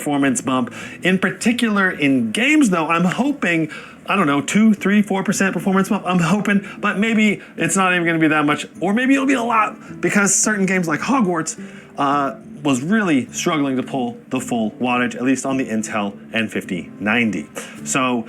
performance bump. In particular, in games, though, I'm hoping, I don't know, 2, 3, 4% performance bump. I'm hoping, but maybe it's not even going to be that much, or maybe it'll be a lot, because certain games like Hogwarts was really struggling to pull the full wattage, at least on the Intel N5090. So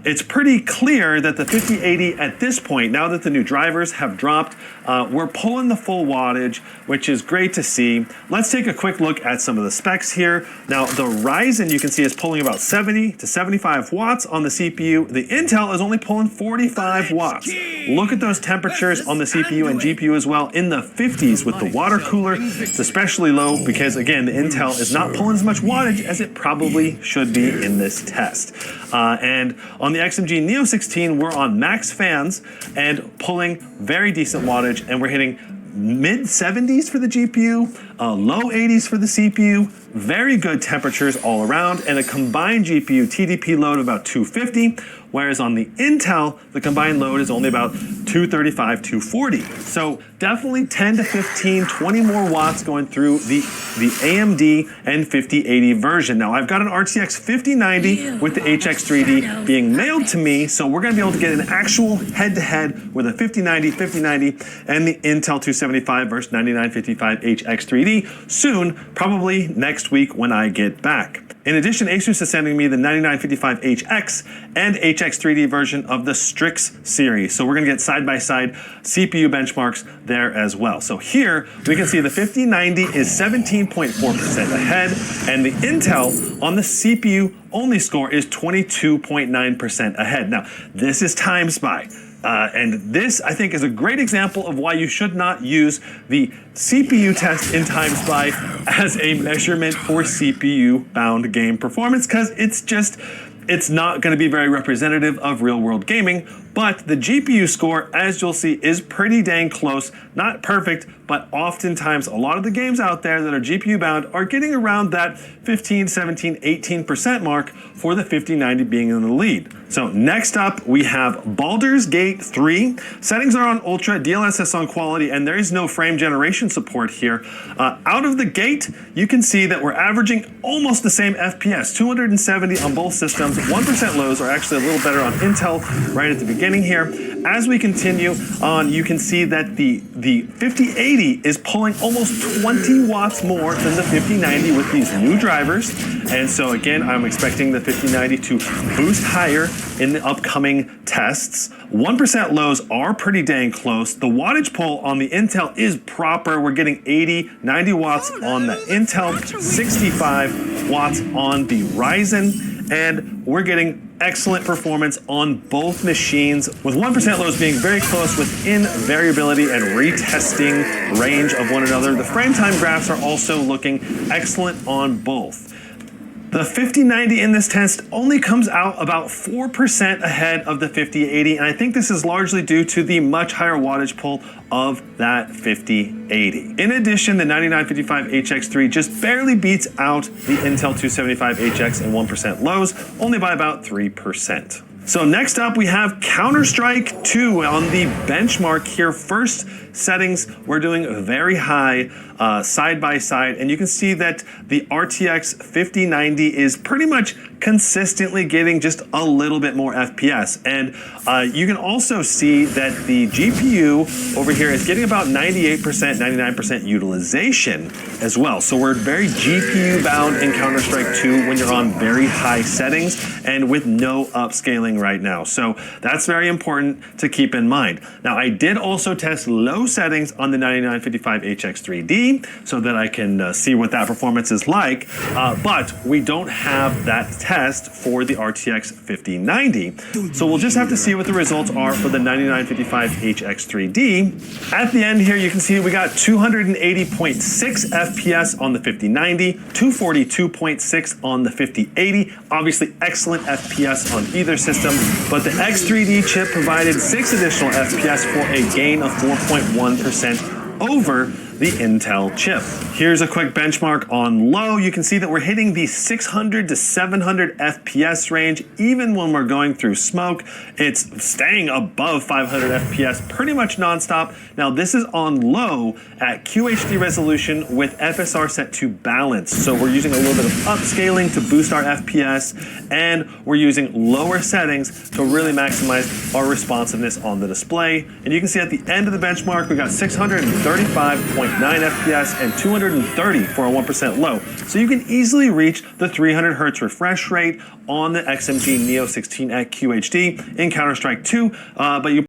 it's pretty clear that the 5080 at this point, now that the new drivers have dropped, we're pulling the full wattage, which is great to see. Let's take a quick look at some of the specs here. Now, the Ryzen, you can see, is pulling about 70 to 75 watts on the CPU. The Intel is only pulling 45 watts. Look at those temperatures on the CPU and GPU as well, in the 50s with the water cooler. It's especially low because, again, the Intel is not pulling as much wattage as it probably should be in this test. And on the XMG Neo 16, we're on max fans and pulling very decent wattage, and we're hitting mid 70s for the GPU, low 80s for the CPU, very good temperatures all around, and a combined GPU TDP load of about 250, whereas on the Intel, the combined load is only about 235, 240. So definitely 10 to 15, 20 more watts going through the AMD N5080 version. Now, I've got an RTX 5090 with the HX3D being mailed to me, so we're gonna be able to get an actual head-to-head with a 5090 and the Intel 275 versus 9955 HX3D soon, probably next week when I get back. In addition, Asus is sending me the 9955HX and HX3D version of the Strix series. So we're gonna get side-by-side CPU benchmarks there as well. So here, we can see the 5090 is 17.4% ahead, and the Intel on the CPU only score is 22.9% ahead. Now, this is Time Spy. And this, I think, is a great example of why you should not use the CPU test in Time Spy as a measurement for CPU-bound game performance, because it's not going to be very representative of real-world gaming. But the GPU score, as you'll see, is pretty dang close. Not perfect, but oftentimes a lot of the games out there that are GPU bound are getting around that 15, 17, 18% mark, for the 5090 being in the lead. So next up, we have Baldur's Gate 3. Settings are on Ultra, DLSS on Quality, and there is no frame generation support here. Out of the gate, you can see that we're averaging almost the same FPS, 270 on both systems. 1% lows are actually a little better on Intel right at the beginning here. As we continue on, you can see that the 5080 is pulling almost 20 watts more than the 5090 with these new drivers. And so again, I'm expecting the 5090 to boost higher in the upcoming tests. 1% lows are pretty dang close. The wattage pull on the Intel is proper. We're getting 80, 90 watts on the Intel, 65 watts on the Ryzen, and we're getting excellent performance on both machines, with 1% lows being very close within variability and retesting range of one another. The frame time graphs are also looking excellent on both. The 5090 in this test only comes out about 4% ahead of the 5080, and I think this is largely due to the much higher wattage pull of that 5080. In addition, the 9955HX3 just barely beats out the Intel 275HX in 1% lows, only by about 3%. So next up, we have Counter-Strike 2 on the benchmark here. First settings, we're doing very high side by side, and you can see that the RTX 5090 is pretty much consistently getting just a little bit more FPS. And you can also see that the GPU over here is getting about 98%, 99% utilization as well. So we're very GPU bound in Counter-Strike 2 when you're on very high settings and with no upscaling right now. So that's very important to keep in mind. Now, I did also test low settings on the 9955HX3D so that I can see what that performance is like, but we don't have that test for the RTX 5090. So we'll just have to see what the results are for the 9955HX3D. At the end here, you can see we got 280.6 FPS on the 5090, 242.6 on the 5080. Obviously, excellent FPS on either system, but the X3D chip provided 6 additional FPS for a gain of 4.1% over the Intel chip. Here's a quick benchmark on low. You can see that we're hitting the 600 to 700 FPS range. Even when we're going through smoke, it's staying above 500 FPS pretty much nonstop. Now this is on low at QHD resolution with FSR set to balance. So we're using a little bit of upscaling to boost our FPS, and we're using lower settings to really maximize our responsiveness on the display. And you can see at the end of the benchmark, we got 635.9 FPS and 230 for a 1% low. So you can easily reach the 300 Hertz refresh rate on the XMG Neo 16 at QHD in Counter-Strike 2, but you